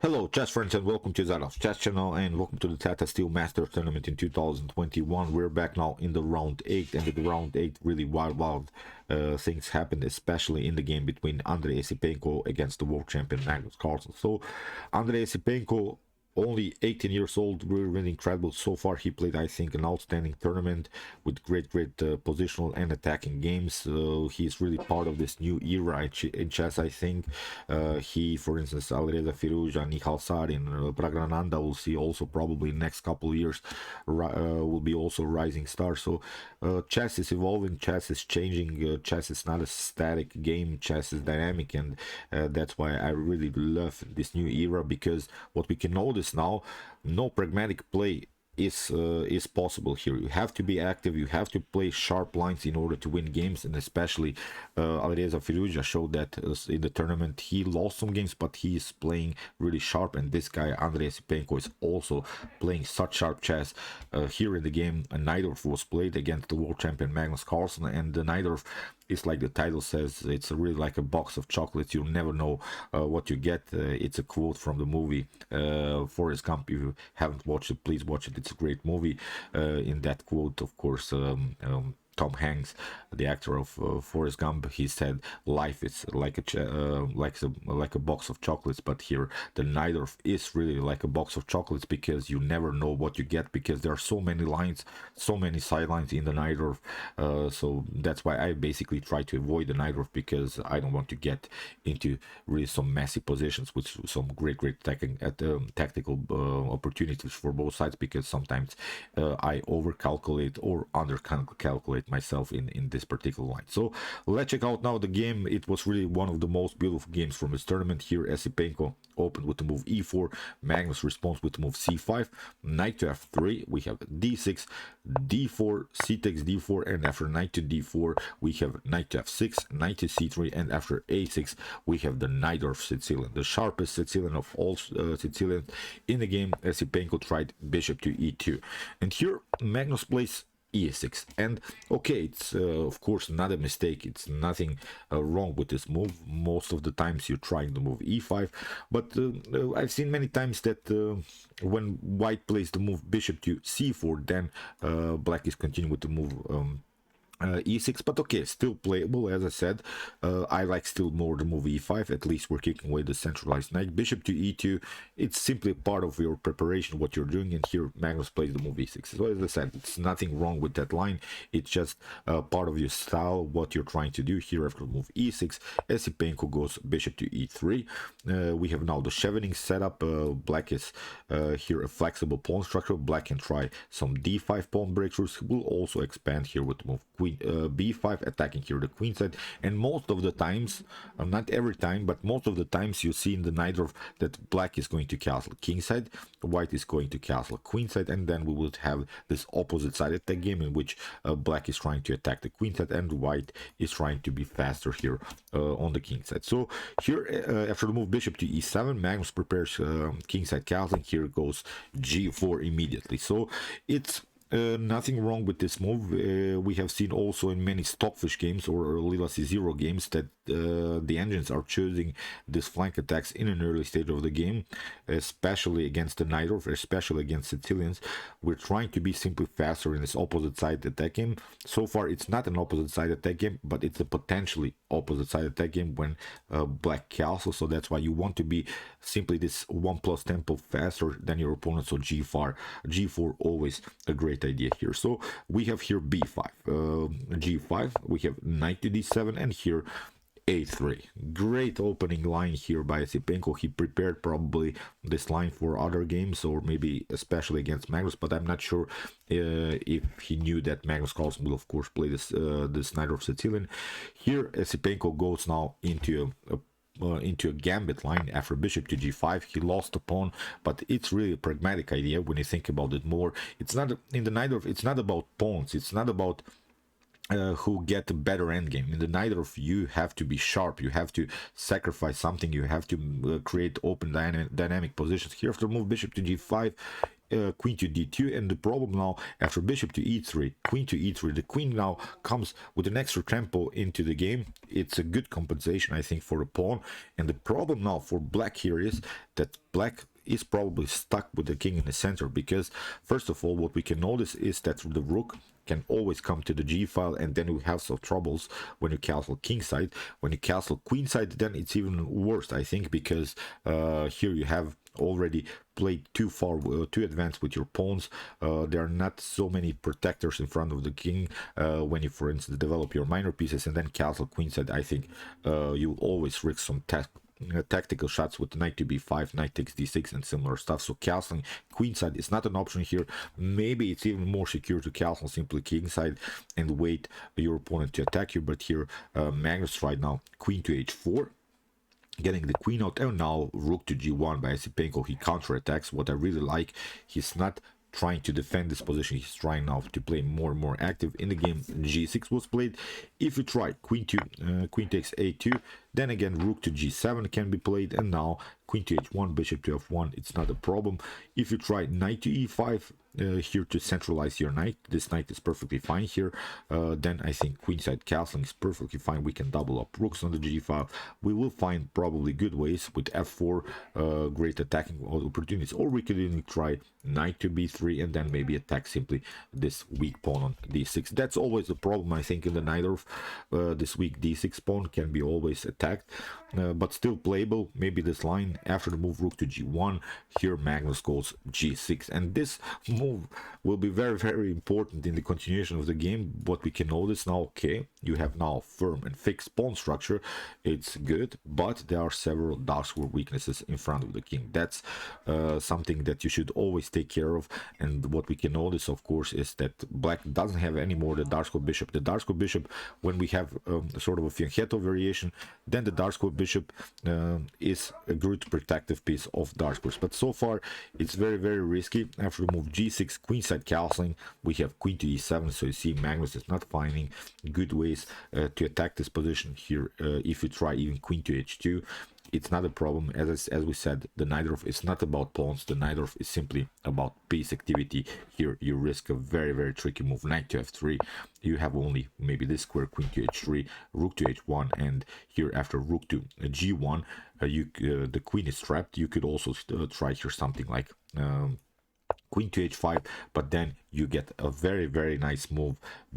Hello, chess friends, and welcome to Zarov's chess channel, and welcome to the Tata Steel Masters tournament in 2021. We're back now in the round 8, and in the round 8, really wild things happened, especially in the game between Andrey Esipenko against the world champion Magnus Carlsen. So, Andrey Esipenko, only 18 years old, really incredible. So far, he played, I think, an outstanding tournament with great positional and attacking games. He's really part of this new era in chess, I think. He, for instance, Alireza Firouzja, Nihal Sarin, Pragrananda, will see also probably next couple of years will be also rising star. So chess is evolving, chess is changing, chess is not a static game, chess is dynamic, and that's why I really love this new era, because what we can notice now, no pragmatic play is possible here. You have to be active, you have to play sharp lines in order to win games, and especially Alireza Firouzja showed that in the tournament. He lost some games, but he is playing really sharp, and this guy Andrey Esipenko is also playing such sharp chess. Here in the game, a Najdorf was played against the world champion Magnus Carlsen, and the Najdorf is, like the title says, it's really like a box of chocolates. You'll never know what you get. It's a quote from the movie Forrest Gump. If you haven't watched it, please watch it. It's a great movie. In that quote, of course, Tom Hanks, the actor of Forrest Gump, he said, "Life is like a box of chocolates." But here, the Najdorf is really like a box of chocolates, because you never know what you get, because there are so many lines, so many sidelines in the Najdorf. So that's why I basically try to avoid the Najdorf, because I don't want to get into really some messy positions with some great tactical opportunities for both sides, because sometimes I overcalculate or undercalculate myself in this particular line. So let's check out now the game. It was really one of the most beautiful games from this tournament. Here Esipenko opened with the move e4, Magnus responds with the move c5, knight to f3, we have d6, d4, c takes d4, and after knight to d4 we have knight to f6, knight to c3, and after a6 we have the Najdorf Sicilian, the sharpest Sicilian of all Sicilians in the game. Esipenko tried bishop to e2, and here Magnus plays e6, and okay, it's of course not a mistake, it's nothing wrong with this move. Most of the times you're trying to move e5, but I've seen many times that when white plays the move bishop to c4, then black is continuing with the move e6, but okay, still playable. As I said, I like still more the move e5. At least we're kicking away the centralized knight. Bishop to e2, it's simply part of your preparation, what you're doing, and here Magnus plays the move e6. So as I said, it's nothing wrong with that line, it's just part of your style, what you're trying to do. Here after move e6, Esipenko goes bishop to e3. We have now the chevening setup. Black is here a flexible pawn structure. Black can try some d5 pawn breakthroughs. He will also expand here with the move queen b5, attacking here the queen side, and most of the times, not every time, but most of the times, you see in the Najdorf that black is going to castle king side, white is going to castle queen side, and then we would have this opposite side attack game in which black is trying to attack the queen side and white is trying to be faster here on the king side. So here after the move bishop to e7, Magnus prepares king side castling. Here goes g4 immediately. So it's nothing wrong with this move. We have seen also in many Stockfish games or Lila C0 games that the engines are choosing these flank attacks in an early stage of the game, especially against the Najdorf, especially against Sicilians. We're trying to be simply faster in this opposite side attack game. So far, it's not an opposite side attack game, but it's a potentially opposite side attack game when black castles. So that's why you want to be simply this 1+ tempo faster than your opponent. So g4 always a great idea here. So we have here b5, g5, we have knight to d7, and here a3. Great opening line here by Esipenko. He prepared probably this line for other games, or maybe especially against Magnus, but I'm not sure if he knew that Magnus Carlsen will of course play this Najdorf Sicilian. Here Esipenko goes now into a gambit line after bishop to g5. He lost a pawn, but it's really a pragmatic idea when you think about it more. It's not in the Najdorf, it's not about pawns, it's not about who get a better endgame. In the Najdorf, you have to be sharp, you have to sacrifice something, you have to create open dynamic positions. Here after move bishop to g5, queen to d2, and the problem now after bishop to e3, queen to e3, the queen now comes with an extra tempo into the game. It's a good compensation, I think, for the pawn. And the problem now for black here is that black is probably stuck with the king in the center, because first of all, what we can notice is that the rook can always come to the g file, and then we have some troubles when you castle king side. When you castle queen side, then it's even worse, I think, because here you have already played too far, too advanced with your pawns. There are not so many protectors in front of the king. When you, for instance, develop your minor pieces and then castle queenside, I think you always risk some tactical shots with knight to b5, knight takes d6 and similar stuff. So castling queenside is not an option here. Maybe it's even more secure to castle simply kingside and wait your opponent to attack you. But here Magnus right now queen to h4, getting the queen out, and now rook to g1 by Esipenko. He counterattacks, what I really like. He's not trying to defend this position, he's trying now to play more and more active in the game. g6 was played. If you try queen takes a2, then again rook to g7 can be played, and now queen to h1, bishop to f1, it's not a problem. If you try knight to e5 here to centralize your knight, this knight is perfectly fine here. Then I think queenside castling is perfectly fine. We can double up rooks on the g file. We will find probably good ways with f4, great attacking opportunities, or we could even try knight to b3 and then maybe attack simply this weak pawn on d6. That's always the problem, I think, in the Najdorf. This weak d6 pawn can be always attacked, but still playable. Maybe this line after the move rook to g1, here Magnus goes g6, and this move will be very, very important in the continuation of the game. What we can notice now, okay, you have now firm and fixed pawn structure, it's good, but there are several dark square weaknesses in front of the king. That's something that you should always take care of. And what we can notice, of course, is that black doesn't have anymore the dark square bishop. The dark square bishop, when we have sort of a fianchetto variation, then the dark square bishop is a good protective piece of dark squares. But so far it's very, very risky. After the move g6, queenside castling, we have queen to e7. So you see Magnus is not finding good ways to attack this position here. If you try even queen to h2, it's not a problem. As we said, the Najdorf is not about pawns. The Najdorf is simply about piece activity. Here you risk a very, very tricky move, knight to f3. You have only maybe this square, queen to h3, rook to h1, and here after rook to g1, the queen is trapped. You could also try here something like queen to h5, but then you get a very, very nice move,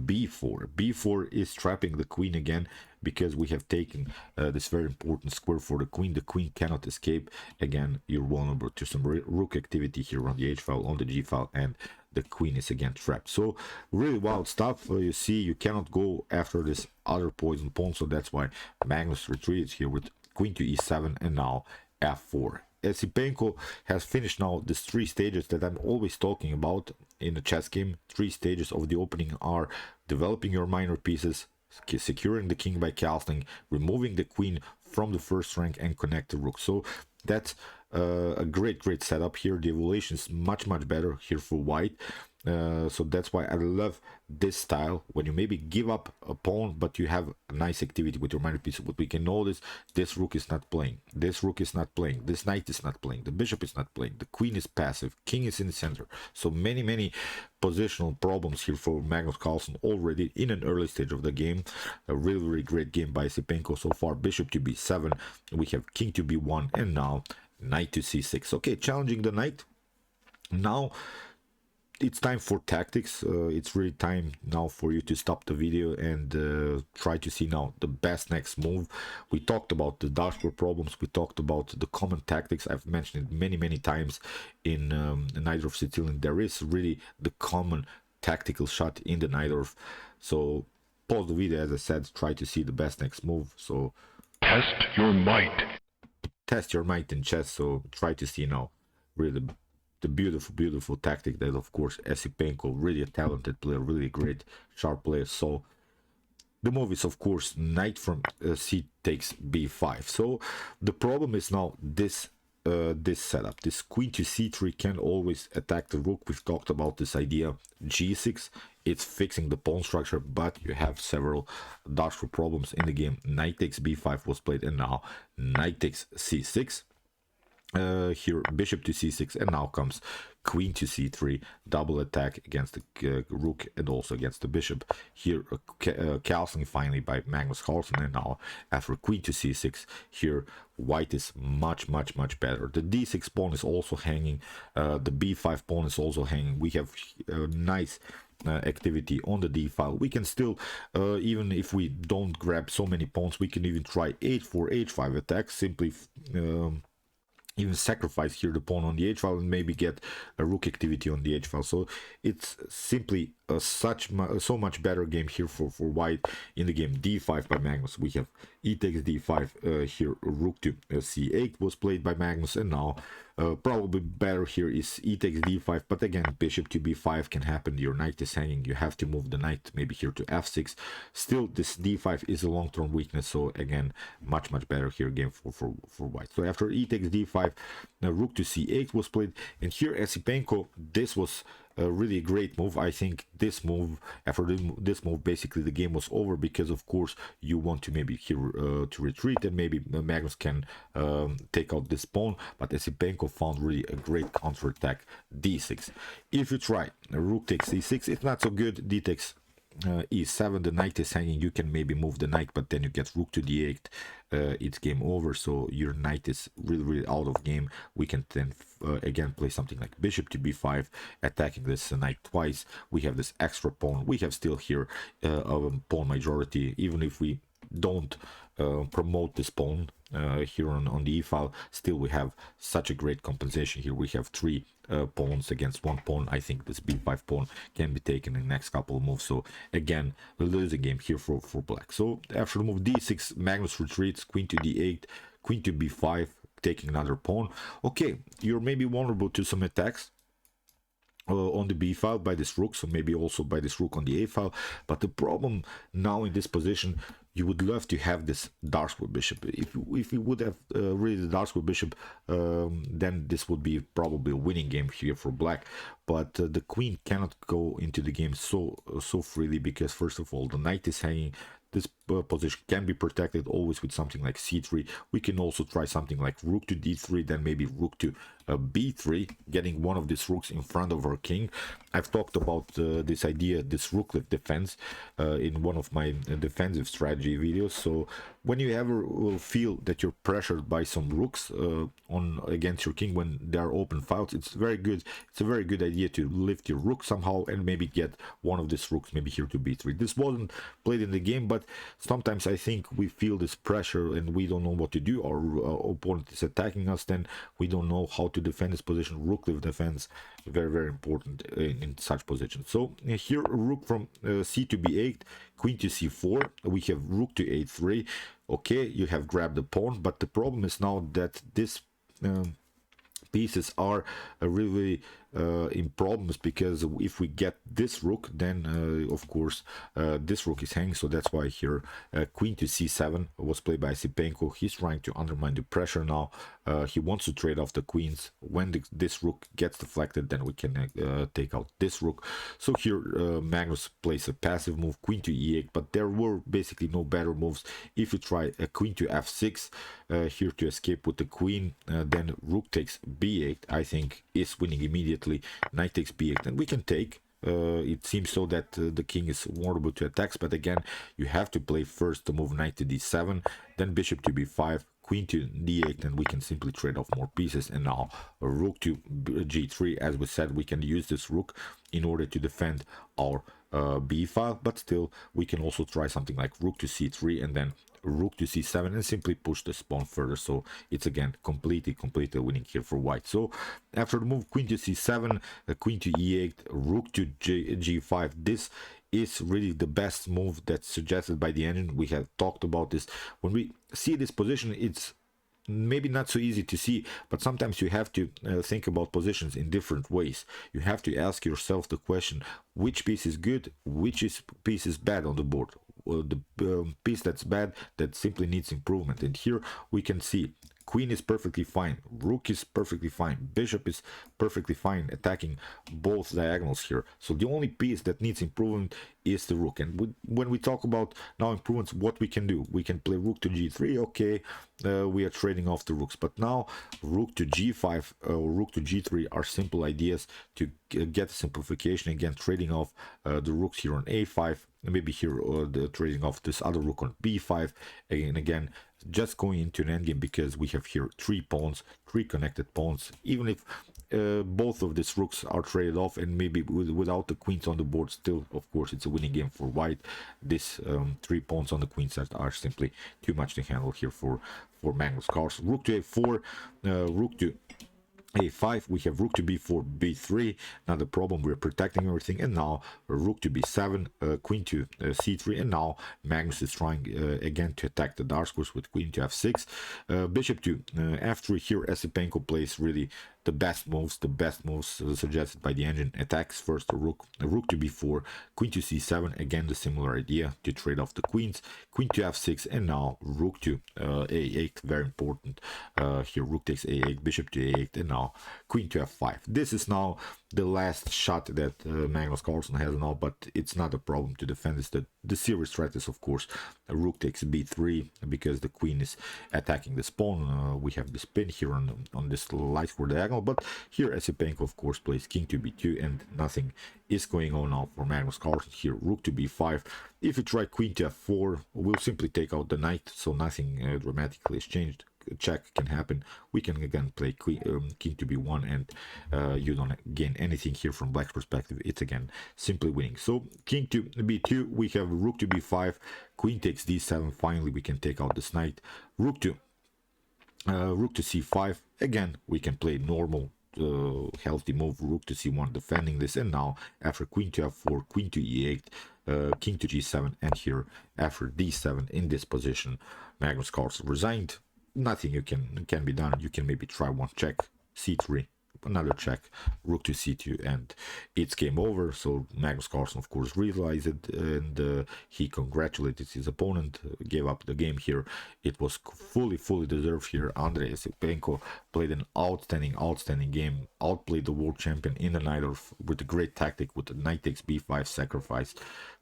b4. b4 is trapping the queen again, because we have taken this very important square for the queen. The queen cannot escape. Again, you're vulnerable to some rook activity here on the h file, on the g file, and the queen is again trapped. So really wild stuff. You see, you cannot go after this other poison pawn, so that's why Magnus retreats here with queen to e7 and now f4. Esipenko has finished now these 3 stages that I'm always talking about in a chess game. 3 stages of the opening are developing your minor pieces, securing the king by castling, removing the queen from the first rank, and connect the rook. So that's a great setup here. The evaluation is much better here for white. So that's why I love this style, when you maybe give up a pawn but you have a nice activity with your minor piece. What we can notice, this rook is not playing, this rook is not playing, this knight is not playing, the bishop is not playing, the queen is passive, king is in the center. So many positional problems here for Magnus Carlsen already in an early stage of the game. A really great game by Esipenko so far. Bishop to b7, we have king to b1, and now knight to c6. Okay, challenging the knight. Now it's time for tactics. It's really time now for you to stop the video and try to see now the best next move. We talked about the dark square problems, we talked about the common tactics. I've mentioned it many times in the Najdorf Sicilian. There is really the common tactical shot in the Najdorf. So pause the video, as I said, try to see the best next move. So test your might in chess. So try to see now really the beautiful tactic that, of course, Esipenko, really a talented player, really great sharp player. So the move is, of course, knight from c takes b5. So the problem is now this setup. This queen to c3 can always attack the rook. We've talked about this idea. g6, it's fixing the pawn structure, but you have several dark square problems in the game. Knight takes b5 was played, and now knight takes c6. here bishop to c6, and now comes queen to c3, double attack against the rook and also against the bishop. Here Carlsen finally by Magnus Carlsen, and now after queen to c6, here white is much better. The d6 pawn is also hanging, the b5 pawn is also hanging. We have nice activity on the d file. We can still, even if we don't grab so many pawns, we can even try h4 h5 attack, simply even sacrifice here the pawn on the h file and maybe get a rook activity on the h file. So it's simply so much better game here for white. In the game d5 by Magnus, we have e takes d5, here rook to c8 was played by Magnus, and now probably better here is e takes d5, but again bishop to b5 can happen. Your knight is hanging, you have to move the knight maybe here to f6. Still this d5 is a long-term weakness, so again much better here game for white. So after e takes d5, rook to c8 was played, and here Esipenko, this was a really great move. I think this move, after this move, basically the game was over, because of course you want to maybe here to retreat, and maybe Magnus can take out this pawn, but Esipenko found really a great counter attack, d6. If you try rook takes e6, it's not so good. D takes e7, the knight is hanging, you can maybe move the knight, but then you get rook to d8, it's game over, so your knight is really out of game. We can then again play something like bishop to b5, attacking this knight twice. We have this extra pawn, we have still here a pawn majority, even if we don't promote this pawn here on the e-file, still we have such a great compensation here. We have three pawns against one pawn. I think this b5 pawn can be taken in the next couple of moves, so again we'll lose a game here for black. So after the move d6, Magnus retreats, queen to d8, queen to b5, taking another pawn. Okay, you're maybe vulnerable to some attacks on the b file by this rook, so maybe also by this rook on the a file, but the problem now in this position, you would love to have this dark square bishop. If you would have really the dark square bishop, then this would be probably a winning game here for black, but the queen cannot go into the game so freely, because first of all the knight is hanging. This position can be protected always with something like c3. We can also try something like rook to d3, then maybe rook to b3, getting one of these rooks in front of our king. I've talked about this idea, this rooklet defense, in one of my defensive strategy videos. So when you ever feel that you're pressured by some rooks on against your king when there are open files, it's very good. It's a very good idea to lift your rook somehow and maybe get one of these rooks maybe here to b3. This wasn't played in the game, but sometimes I think we feel this pressure and we don't know what to do. Our opponent is attacking us, then we don't know how to defend this position. Rook lift defense, very important in such positions. So here rook from c to b8, queen to c4, we have rook to a3. Okay, you have grabbed the pawn, but the problem is now that this pieces are really in problems, because if we get this rook, then of course this rook is hanging. So that's why here queen to c7 was played by Esipenko. He's trying to undermine the pressure now. He wants to trade off the queens. When this rook gets deflected, then we can take out this rook. So here Magnus plays a passive move, queen to e8, but there were basically no better moves. If you try a queen to f6 here to escape with the queen, then rook takes b8, I think is winning immediately. Knight takes b8, and we can take. It seems so that the king is vulnerable to attacks, but again you have to play first the move knight to d7, then bishop to b5, queen to d8, and we can simply trade off more pieces. And now a rook to g3, as we said, we can use this rook in order to defend our b file, but still we can also try something like rook to c3 and then rook to c7 and simply push this pawn further. So it's again completely winning here for white. So after the move queen to c7, queen to e8, rook to g5, this is really the best move that's suggested by the engine. We have talked about this. When we see this position, it's maybe not so easy to see, but sometimes you have to think about positions in different ways. You have to ask yourself the question, which piece is good, which piece is bad on the board. The piece that's bad, that simply needs improvement. And here we can see Queen is perfectly fine, rook is perfectly fine, bishop is perfectly fine attacking both diagonals here. So the only piece that needs improvement is the rook. And when we talk about now improvements, what we can do, we can play rook to g3. Okay, we are trading off the rooks, but now rook to g5 or rook to g3 are simple ideas to get simplification. Again, trading off the rooks here on a5, maybe here the trading off this other rook on b5, and again just going into an endgame, because we have here three connected pawns. Even if both of these rooks are traded off, and maybe without the queens on the board, still of course it's a winning game for white. This 3 pawns on the queen side are simply too much to handle here for Magnus Carlsen. Rook to a4, rook to a5, we have rook to b4, b3, not a problem, we're protecting everything. And now rook to b7, queen to c3, and now Magnus is trying again to attack the dark squares with queen to f6, bishop to f3. Here Esipenko plays really the best moves suggested by the engine. Attacks first the rook to b4, queen to c7, again the similar idea to trade off the queens, queen to f6, and now rook to a8, very important. Here rook takes a8, bishop to a8, and now queen to f5. This is now the last shot that Magnus Carlsen has now, but it's not a problem to defend this. The serious threat is of course rook takes b3, because the queen is attacking this pawn. We have this pin here on this light square diagonal, but here Esipenko of course plays king to b2, and nothing is going on now for Magnus Carlsen. Here rook to b5. If you try queen to f4, we'll simply take out the knight, so nothing dramatically is changed. Check can happen. We can again play king to b1, and you don't gain anything here from black's perspective. It's again simply winning. So king to b2, we have rook to b5, queen takes d7. Finally we can take out this knight. Rook to c5, again we can play normal healthy move, rook to c1, defending this. And now after queen to f4, queen to e8, king to g7, and here after d7 in this position Magnus Carlsen resigned. Nothing can be done. You can maybe try one check, c3, another check, rook to c2, and it's game over. So Magnus Carlsen of course realized it, and he congratulated his opponent, gave up the game here. It was fully deserved here. Andrey Esipenko played an outstanding game, outplayed the world champion in the night with a great tactic, with the knight takes b5 sacrifice.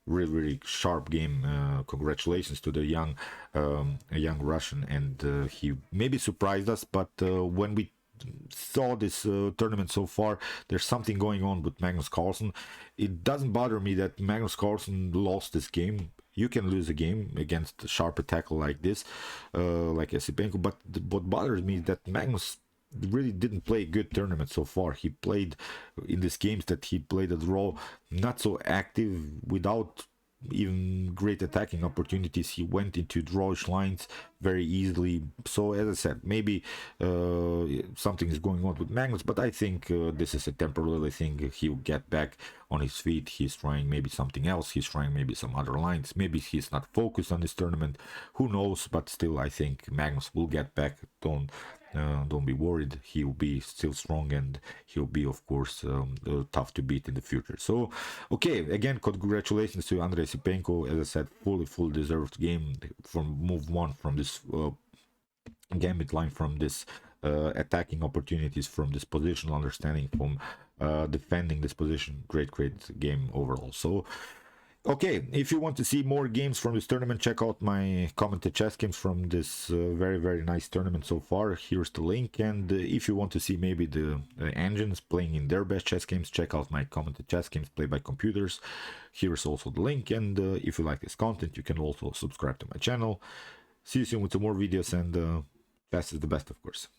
Really sharp game. Congratulations to the young Russian, and he maybe surprised us, but when we saw this tournament so far, there's something going on with Magnus Carlsen. It doesn't bother me that Magnus Carlsen lost this game. You can lose a game against a sharp attacker like this, like Esipenko, but what bothers me is that Magnus really didn't play a good tournament so far. He played in these games that he played a draw, not so active, without even great attacking opportunities. He went into drawish lines very easily. So as I said, maybe something is going on with Magnus, but I think this is a temporary thing. He'll get back on his feet. He's trying maybe something else. He's trying maybe some other lines. Maybe he's not focused on this tournament. Who knows? But still, I think Magnus will get back. Don't be worried. He'll be still strong, and he'll be of course tough to beat in the future. So okay, again congratulations to Andrey Esipenko. As I said, fully deserved game from move one, from this gambit line, from this attacking opportunities, from this positional understanding, from defending this position. Great game overall. So okay, if you want to see more games from this tournament, check out my commented chess games from this very nice tournament so far. Here's the link. And if you want to see maybe the engines playing in their best chess games, check out my commented chess games played by computers. Here's also the link. And if you like this content, you can also subscribe to my channel. See you soon with some more videos, and chess is the best, of course.